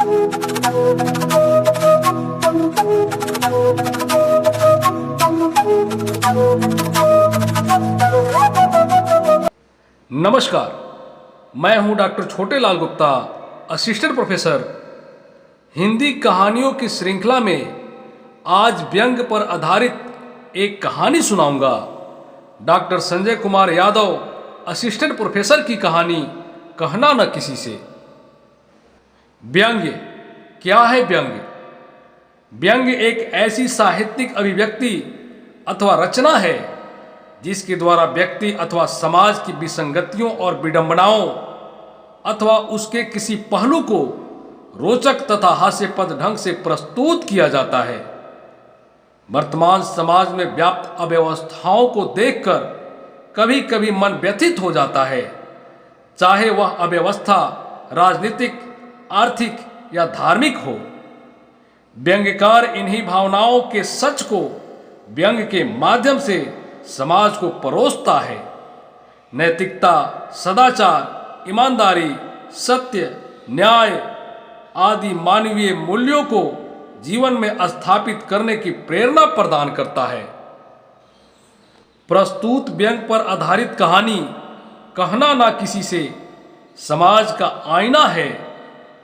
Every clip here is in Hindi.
नमस्कार, मैं हूं डॉक्टर छोटे लाल गुप्ता, असिस्टेंट प्रोफेसर। हिंदी कहानियों की श्रृंखला में आज व्यंग पर आधारित एक कहानी सुनाऊंगा। Doctor Sanjay Kumar Yadav, assistant professor की कहानी कहना न किसी से। व्यंग्य क्या है? व्यंग्य एक ऐसी साहित्यिक अभिव्यक्ति अथवा रचना है जिसके द्वारा व्यक्ति अथवा समाज की विसंगतियों और विडंबनाओं अथवा उसके किसी पहलू को रोचक तथा हास्यपद ढंग से प्रस्तुत किया जाता है। वर्तमान समाज में व्याप्त अव्यवस्थाओं को देखकर कभी कभी मन व्यथित हो जाता है, चाहे वह अव्यवस्था राजनीतिक, आर्थिक या धार्मिक हो। व्यंग्यकार इन्हीं भावनाओं के सच को व्यंग के माध्यम से समाज को परोसता है। नैतिकता, सदाचार, ईमानदारी, सत्य, न्याय आदि मानवीय मूल्यों को जीवन में स्थापित करने की प्रेरणा प्रदान करता है। प्रस्तुत व्यंग पर आधारित कहानी कहना ना किसी से समाज का आईना है,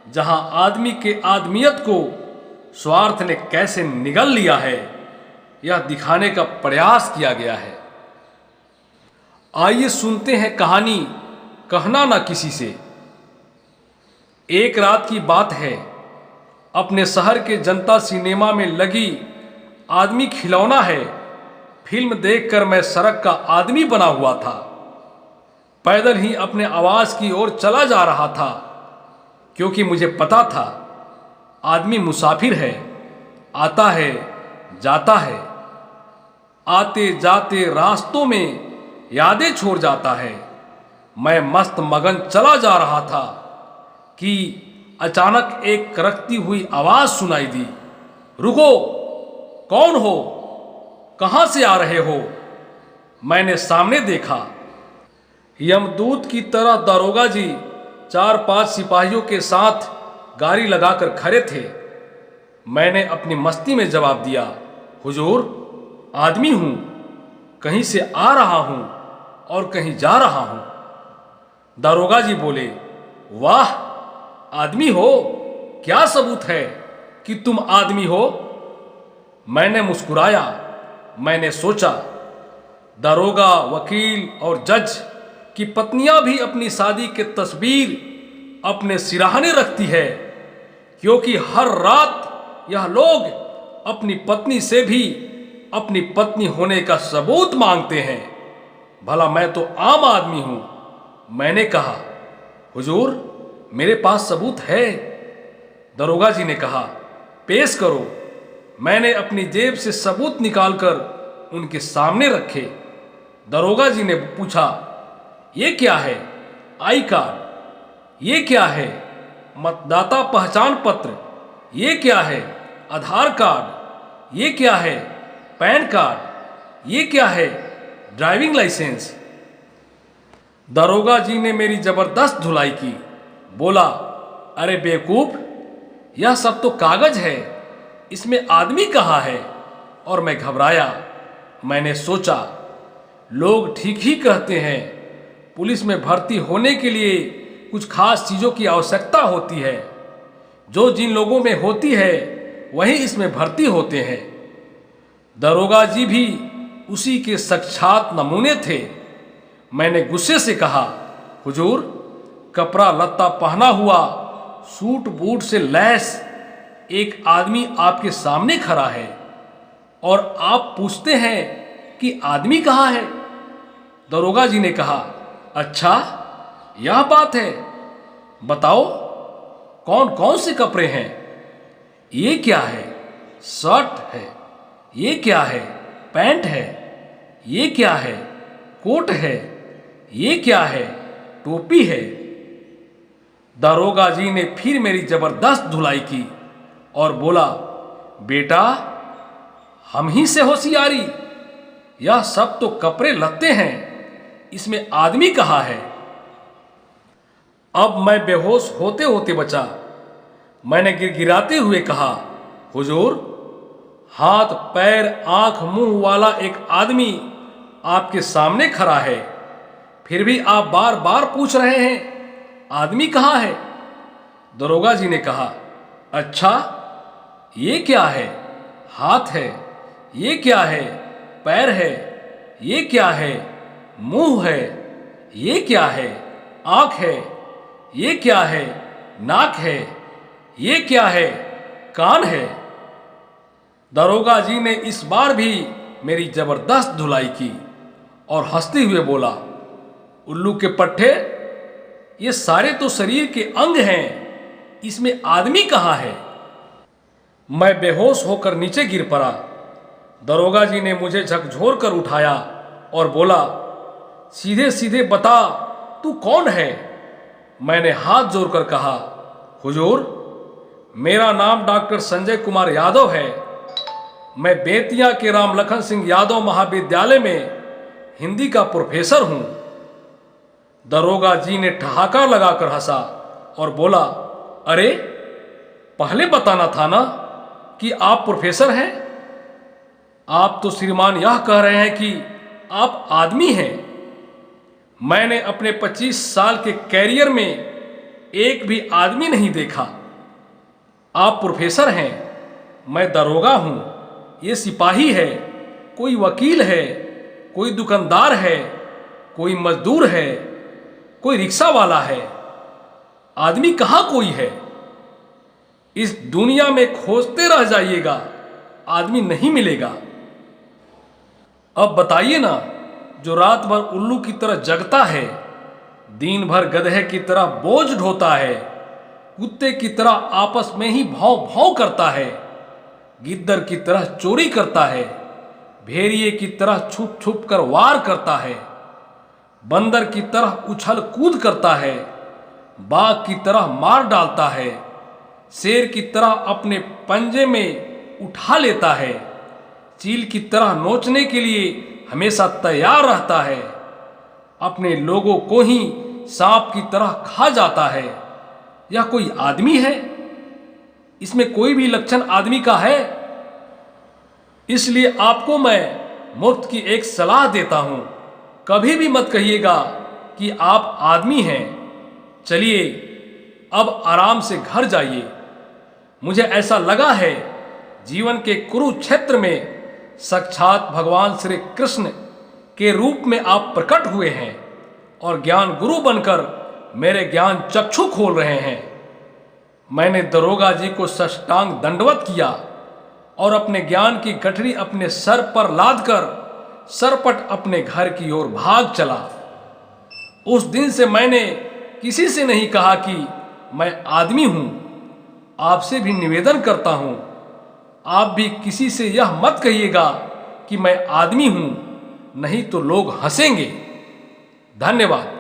जहां आदमी के आदमियत को स्वार्थ ने कैसे निगल लिया है, यह दिखाने का प्रयास किया गया है। आइए सुनते हैं कहानी कहना ना किसी से। एक रात की बात है, अपने शहर के जनता सिनेमा में लगी आदमी खिलौना है फिल्म देखकर मैं सड़क का आदमी बना हुआ था। पैदल ही अपने आवास की ओर चला जा रहा था, क्योंकि मुझे पता था आदमी मुसाफिर है, आता है जाता है, आते जाते रास्तों में यादें छोड़ जाता है। मैं मस्त मगन चला जा रहा था कि अचानक एक करकती हुई आवाज सुनाई दी। रुको, कौन हो? कहां से आ रहे हो? मैंने सामने देखा। यमदूत की तरह दरोगा जी 4-5 सिपाहियों के साथ गाड़ी लगाकर खड़े थे। मैंने अपनी मस्ती में जवाब दिया, हुजूर, आदमी हूं, कहीं से आ रहा हूं और कहीं जा रहा हूं। दरोगा जी बोले, वाह, आदमी हो? क्या सबूत है कि तुम आदमी हो? मैंने मुस्कुराया। मैंने सोचा, दरोगा, वकील और जज की पत्नियां भी अपनी शादी के तस्वीर अपने सिरहाने रखती है, क्योंकि हर रात यह लोग अपनी पत्नी से भी अपनी पत्नी होने का सबूत मांगते हैं। भला मैं तो आम आदमी हूं। मैंने कहा, हुजूर, मेरे पास सबूत है। दरोगा जी ने कहा, पेश करो। मैंने अपनी जेब से सबूत निकालकर उनके सामने रखे। दरोगा जी ने पूछा, ये क्या है? I card. ये क्या है? मतदाता पहचान पत्र। ये क्या है? आधार कार्ड। ये क्या है? PAN card. ये क्या है? Driving licence. दरोगा जी ने मेरी जबरदस्त धुलाई की। बोला, अरे बेवकूफ, यह सब तो कागज है, इसमें आदमी कहाँ है? और मैं घबराया। मैंने सोचा, लोग ठीक ही कहते हैं, पुलिस में भर्ती होने के लिए कुछ खास चीज़ों की आवश्यकता होती है। जो जिन लोगों में होती है वही इसमें भर्ती होते हैं। दरोगा जी भी उसी के साक्षात नमूने थे। मैंने गुस्से से कहा, हुजूर, कपड़ा लत्ता पहना हुआ, सूट बूट से लैस एक आदमी आपके सामने खड़ा है और आप पूछते हैं कि आदमी कहाँ है? दरोगा जी ने कहा, अच्छा, यह बात है, बताओ कौन कौन से कपड़े हैं? ये क्या है? शर्ट है। ये क्या है? पैंट है। ये क्या है? कोट है। ये क्या है? टोपी है। दरोगा जी ने फिर मेरी जबरदस्त धुलाई की और बोला, बेटा, हम ही से होशियारी, यह सब तो कपड़े लत्ते हैं, इसमें आदमी कहाँ है? अब मैं बेहोश होते होते बचा। मैंने गिड़गिड़ाते हुए कहा, हुजूर, हाथ पैर आंख मुंह वाला एक आदमी आपके सामने खड़ा है, फिर भी आप बार बार पूछ रहे हैं आदमी कहाँ है? दरोगा जी ने कहा, अच्छा, ये क्या है? हाथ है? ये क्या है? पैर है? ये क्या है? मुंह है? ये क्या है? आंख है? ये क्या है? नाक है? ये क्या है? कान है? दरोगा जी ने इस बार भी मेरी जबरदस्त धुलाई की और हंसते हुए बोला, उल्लू के पट्टे, ये सारे तो शरीर के अंग हैं, इसमें आदमी कहाँ है? मैं बेहोश होकर नीचे गिर पड़ा। दरोगा जी ने मुझे झकझोर कर उठाया और बोला, सीधे सीधे बता, तू कौन है? मैंने हाथ जोड़कर कहा, हुजूर, मेरा नाम डॉक्टर संजय कुमार यादव है। मैं बेतिया के राम लखन सिंह यादव महाविद्यालय में हिंदी का प्रोफेसर हूं। दरोगा जी ने ठहाका लगाकर हंसा और बोला, अरे, पहले बताना था ना कि आप प्रोफेसर हैं। आप तो श्रीमान यह कह रहे हैं कि आप आदमी हैं। मैंने अपने 25 साल के कैरियर में एक भी आदमी नहीं देखा। आप प्रोफेसर हैं, मैं दरोगा हूं, ये सिपाही है, कोई वकील है, कोई दुकानदार है, कोई मजदूर है, कोई रिक्शा वाला है। आदमी कहाँ कोई है? इस दुनिया में खोजते रह जाइएगा, आदमी नहीं मिलेगा। अब बताइए ना, जो रात भर उल्लू की तरह जगता है, दिन भर गधे की तरह बोझ ढोता है, कुत्ते की तरह आपस में ही भौं भौं करता है, गिद्दर की तरह चोरी करता है, भेड़िए की तरह छुप छुप कर वार करता है, बंदर की तरह उछल कूद करता है, बाघ की तरह मार डालता है, शेर की तरह अपने पंजे में उठा लेता है, चील की तरह नोचने के लिए हमेशा तैयार रहता है, अपने लोगों को ही सांप की तरह खा जाता है। यह कोई आदमी है? इसमें कोई भी लक्षण आदमी का है? इसलिए आपको मैं मुफ्त की एक सलाह देता हूं, कभी भी मत कहिएगा कि आप आदमी हैं। चलिए, अब आराम से घर जाइए। मुझे ऐसा लगा है जीवन के कुरुक्षेत्र में साक्षात भगवान श्री कृष्ण के रूप में आप प्रकट हुए हैं और ज्ञान गुरु बनकर मेरे ज्ञान चक्षु खोल रहे हैं। मैंने दरोगा जी को साष्टांग दंडवत किया और अपने ज्ञान की गठरी अपने सर पर लादकर सरपट अपने घर की ओर भाग चला। उस दिन से मैंने किसी से नहीं कहा कि मैं आदमी हूं। आपसे भी निवेदन करता हूं, आप भी किसी से यह मत कहिएगा कि मैं आदमी हूं, नहीं तो लोग हंसेंगे। धन्यवाद।